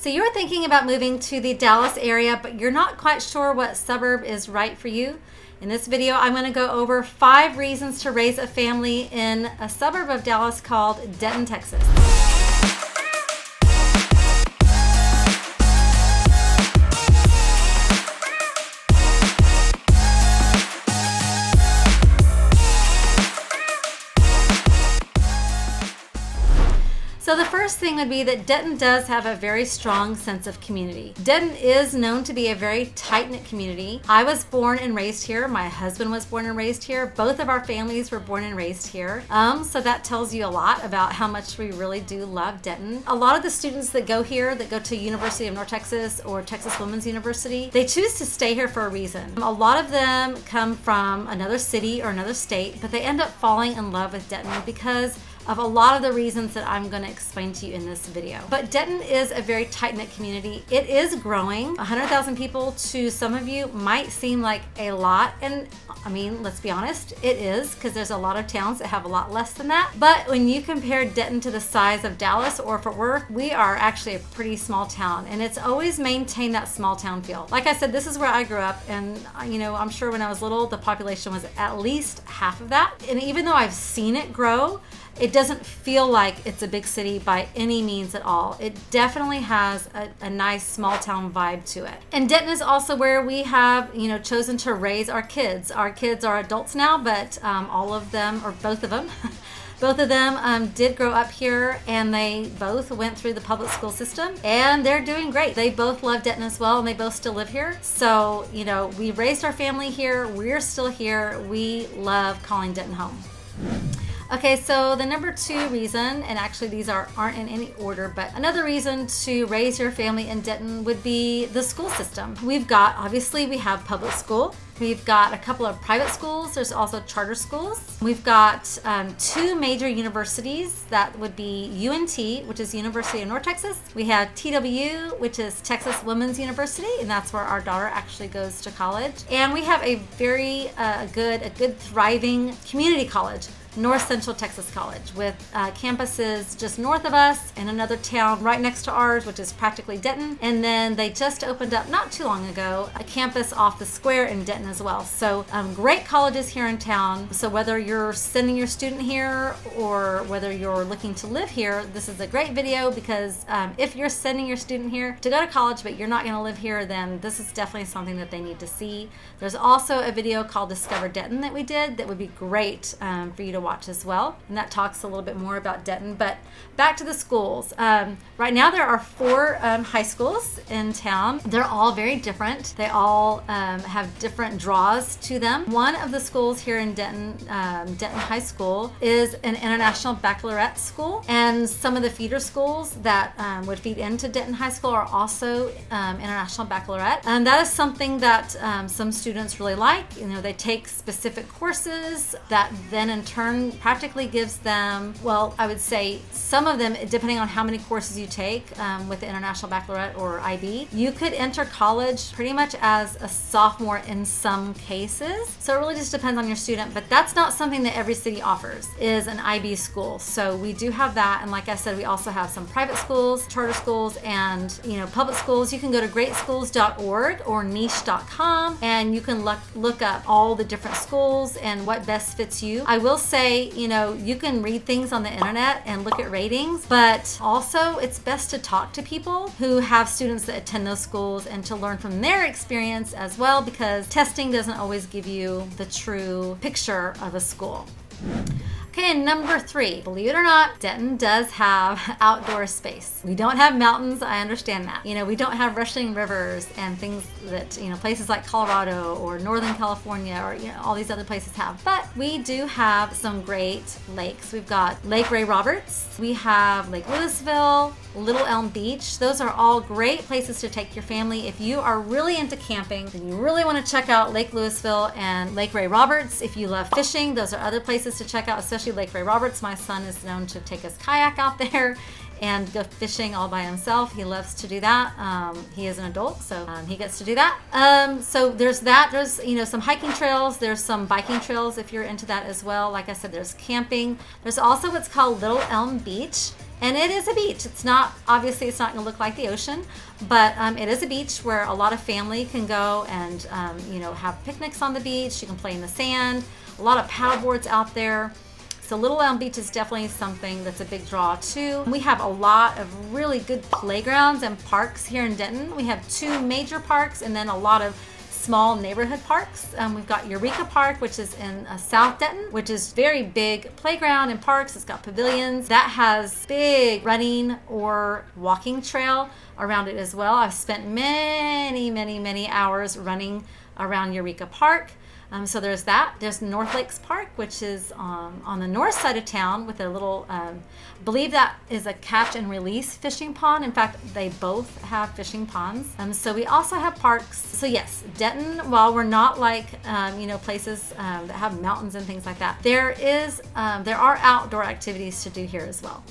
So you're thinking about moving to the Dallas area, but you're not quite sure what suburb is right for you. In this video, I'm going to go over 5 reasons to raise a family in a suburb of Dallas called Denton, Texas. So the first thing would be that Denton does have a very strong sense of community. Denton is known to be a very tight-knit community. I was born and raised here. My husband was born and raised here. Both of our families were born and raised here. So that tells you a lot about how much we really do love Denton. A lot of the students that go here, that go to University of North Texas or Texas Women's University, they choose to stay here for a reason. A lot of them come from another city or another state, but they end up falling in love with Denton because of a lot of the reasons that I'm going to explain to you in this video. But Denton is a very tight-knit community. It is growing. 100,000 people to some of you might seem like a lot, and I mean, let's be honest, it is, because there's a lot of towns that have a lot less than that. But when you compare Denton to the size of Dallas or Fort Worth, we are actually a pretty small town, and it's always maintained that small town feel. Like I said, this is where I grew up, and you know, I'm sure when I was little, the population was at least half of that. And even though I've seen it grow, it doesn't feel like it's a big city by any means at all. It definitely has a nice small town vibe to it. And Denton is also where we have, you know, chosen to raise our kids. Our kids are adults now, but all of them, or both of them, both of them did grow up here, and they both went through the public school system, and they're doing great. They both love Denton as well, and they both still live here. So, you know, we raised our family here. We're still here. We love calling Denton home. Okay, so the number 2 reason, and actually these aren't in any order, but another reason to raise your family in Denton would be the school system. Obviously we have public school. We've got a couple of private schools. There's also charter schools. We've got 2 major universities. That would be UNT, which is University of North Texas. We have TW, which is Texas Women's University, and that's where our daughter actually goes to college. And we have a very good thriving community college, North Central Texas College, with campuses just north of us and another town right next to ours, which is practically Denton. And then they just opened up not too long ago a campus off the square in Denton as well. So great colleges here in town. So whether you're sending your student here or whether you're looking to live here, this is a great video, because if you're sending your student here to go to college but you're not going to live here, then this is definitely something that they need to see. There's also a video called Discover Denton that we did that would be great for you to watch as well, and that talks a little bit more about Denton. But back to the schools. Right now there are 4 high schools in town. They're all very different. They all have different draws to them. One of the schools here in Denton, Denton High School, is an international baccalaureate school, and some of the feeder schools that would feed into Denton High School are also international baccalaureate. And that is something that some students really like. You know, they take specific courses that then in turn practically gives them, well, I would say some of them, depending on how many courses you take with the International Baccalaureate or IB, you could enter college pretty much as a sophomore in some cases. So it really just depends on your student, but that's not something that every city offers, is an IB school. So we do have that, and like I said, we also have some private schools, charter schools, and public schools. You can go to greatschools.org or niche.com, and you can look up all the different schools and what best fits you. I will say, you can read things on the internet and look at ratings, but also it's best to talk to people who have students that attend those schools and to learn from their experience as well, because testing doesn't always give you the true picture of a school. Okay, and number 3, believe it or not, Denton does have outdoor space. We don't have mountains, I understand that. We don't have rushing rivers and things that, places like Colorado or Northern California or, all these other places have. But we do have some great lakes. We've got Lake Ray Roberts, we have Lake Louisville, Little Elm Beach. Those are all great places to take your family. If you are really into camping, then you really want to check out Lake Louisville and Lake Ray Roberts. If you love fishing, those are other places to check out, especially Lake Ray Roberts. My son is known to take his kayak out there. and go fishing all by himself. He loves to do that. He is an adult, so he gets to do that. So there's that. There's, some hiking trails. There's some biking trails if you're into that as well. Like I said, there's camping. There's also what's called Little Elm Beach. And it is a beach. It's not going to look like the ocean, but it is a beach where a lot of family can go and, have picnics on the beach. You can play in the sand. A lot of paddle boards out there. So Little Elm Beach is definitely something that's a big draw too. We have a lot of really good playgrounds and parks here in Denton. We have 2 major parks and then a lot of small neighborhood parks. We've got Eureka Park, which is in South Denton, which is very big playground and parks. It's got pavilions. That has big running or walking trail around it as well. I've spent many hours running around Eureka Park. So there's that. There's North Lakes Park, which is on the north side of town with a little, I believe that is a catch and release fishing pond. In fact, they both have fishing ponds. So we also have parks. So yes, Denton, while we're not like, places that have mountains and things like that, there are outdoor activities to do here as well.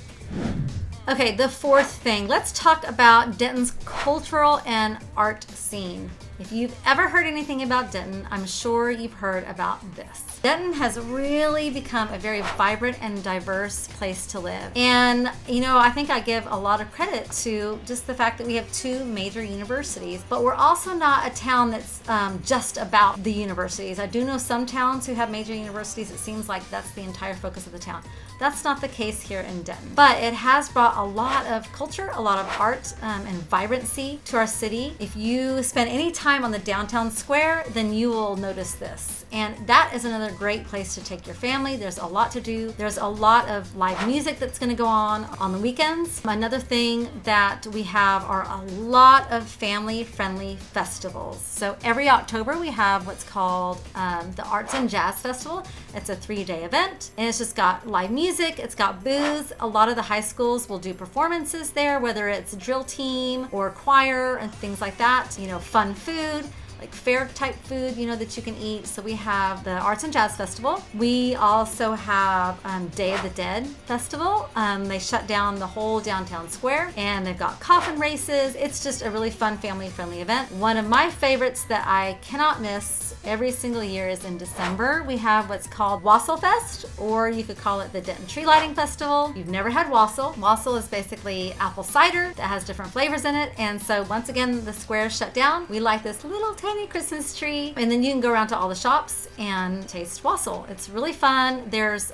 Okay, the fourth thing, let's talk about Denton's cultural and art scene. If you've ever heard anything about Denton, I'm sure you've heard about this. Denton has really become a very vibrant and diverse place to live. And, I think I give a lot of credit to just the fact that we have 2 major universities, but we're also not a town that's just about the universities. I do know some towns who have major universities. It seems like that's the entire focus of the town. That's not the case here in Denton, but it has brought a lot of culture, a lot of art and vibrancy to our city. If you spend any time on the downtown square, then you will notice this. And that is another great place to take your family. There's a lot to do. There's a lot of live music that's going to go on the weekends. Another thing that we have are a lot of family-friendly festivals. So every October we have what's called the Arts and Jazz Festival. It's a 3-day event, and it's just got live music. It's got booths. A lot of the high schools will do performances there, whether it's drill team or choir and things like that. Fun food, like fair type food, that you can eat. So we have the Arts and Jazz Festival. We also have Day of the Dead Festival. They shut down the whole downtown square, and they've got coffin races. It's just a really fun family-friendly event. One of my favorites that I cannot miss every single year is in December. We have what's called Wassail Fest, or you could call it the Denton Tree Lighting Festival. You've never had wassail. Wassail is basically apple cider that has different flavors in it. And so once again, the square is shut down. We light this little tiny Christmas tree, and then you can go around to all the shops and taste wassail. It's really fun. There's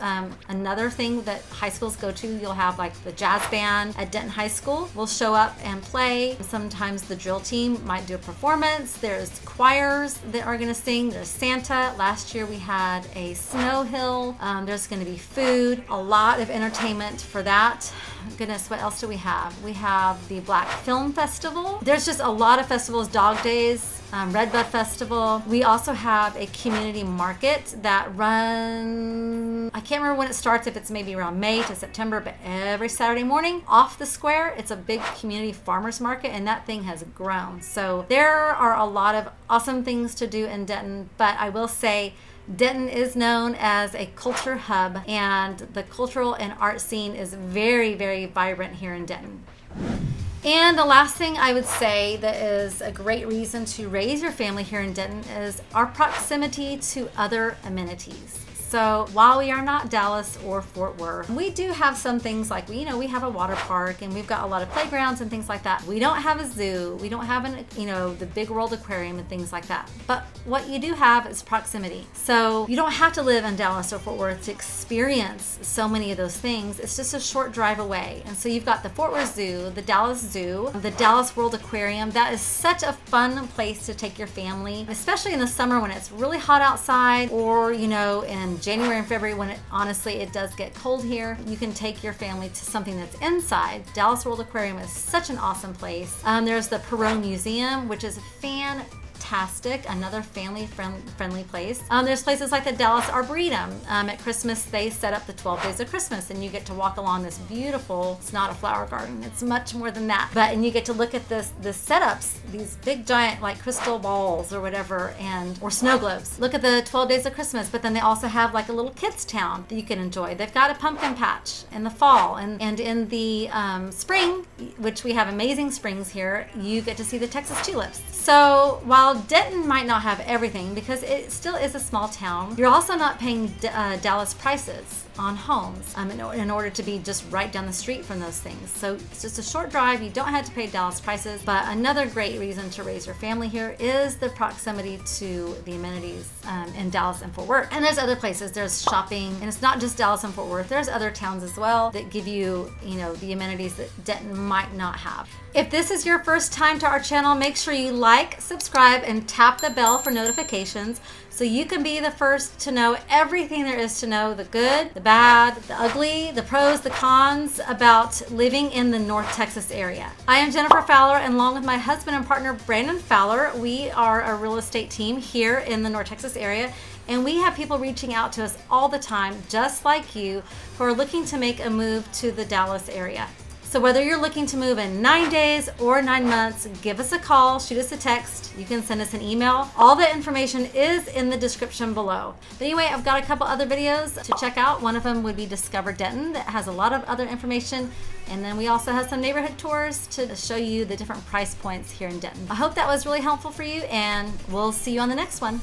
another thing that high schools go to. You'll have like the jazz band at Denton High School will show up and play. Sometimes the drill team might do a performance. There's choirs that are going to sing. There's Santa. Last year we had a snow hill. There's going to be food, a lot of entertainment for that. Goodness, what else do we have? We have the Black Film Festival. There's just a lot of festivals, Dog Days, Redbud Festival. We also have a community market that runs, I can't remember when it starts, if it's maybe around May to September, but every Saturday morning off the square, it's a big community farmers market, and that thing has grown. So there are a lot of awesome things to do in Denton, but I will say Denton is known as a culture hub, and the cultural and art scene is very vibrant here in Denton. And the last thing I would say that is a great reason to raise your family here in Denton is our proximity to other amenities. So while we are not Dallas or Fort Worth, we do have some things like, we have a water park, and we've got a lot of playgrounds and things like that. We don't have a zoo. We don't have the Big World Aquarium and things like that. But what you do have is proximity. So you don't have to live in Dallas or Fort Worth to experience so many of those things. It's just a short drive away. And so you've got the Fort Worth Zoo, the Dallas Zoo, the Dallas World Aquarium. That is such a fun place to take your family, especially in the summer when it's really hot outside, or, in January and February when it does get cold here. You can take your family to something that's inside. Dallas World Aquarium is such an awesome place. There's the Perot Museum, which is fantastic. fantastic. Another family-friendly place. There's places like the Dallas Arboretum. At Christmas, they set up the 12 Days of Christmas, and you get to walk along this beautiful, it's not a flower garden, it's much more than that, and you get to look at the setups, these big giant like crystal balls or whatever, or snow globes. Look at the 12 Days of Christmas, but then they also have like a little kids town that you can enjoy. They've got a pumpkin patch in the fall, and in the spring, which we have amazing springs here, you get to see the Texas tulips. So while Denton might not have everything, because it still is a small town, you're also not paying Dallas prices on homes in order to be just right down the street from those things. So it's just a short drive. You don't have to pay Dallas prices. But another great reason to raise your family here is the proximity to the amenities in Dallas and Fort Worth. And there's other places. There's shopping, and it's not just Dallas and Fort Worth. There's other towns as well that give you, the amenities that Denton might not have. If this is your first time to our channel, make sure you like, subscribe, and tap the bell for notifications so you can be the first to know everything there is to know, the good, the bad, the ugly, the pros, the cons about living in the North Texas area. I am Jennifer Fowler, and along with my husband and partner, Brandon Fowler, we are a real estate team here in the North Texas area. And we have people reaching out to us all the time, just like you, who are looking to make a move to the Dallas area. So whether you're looking to move in 9 days or 9 months, give us a call, shoot us a text. You can send us an email. All the information is in the description below. But anyway, I've got a couple other videos to check out. One of them would be Discover Denton, that has a lot of other information. And then we also have some neighborhood tours to show you the different price points here in Denton. I hope that was really helpful for you, and we'll see you on the next one.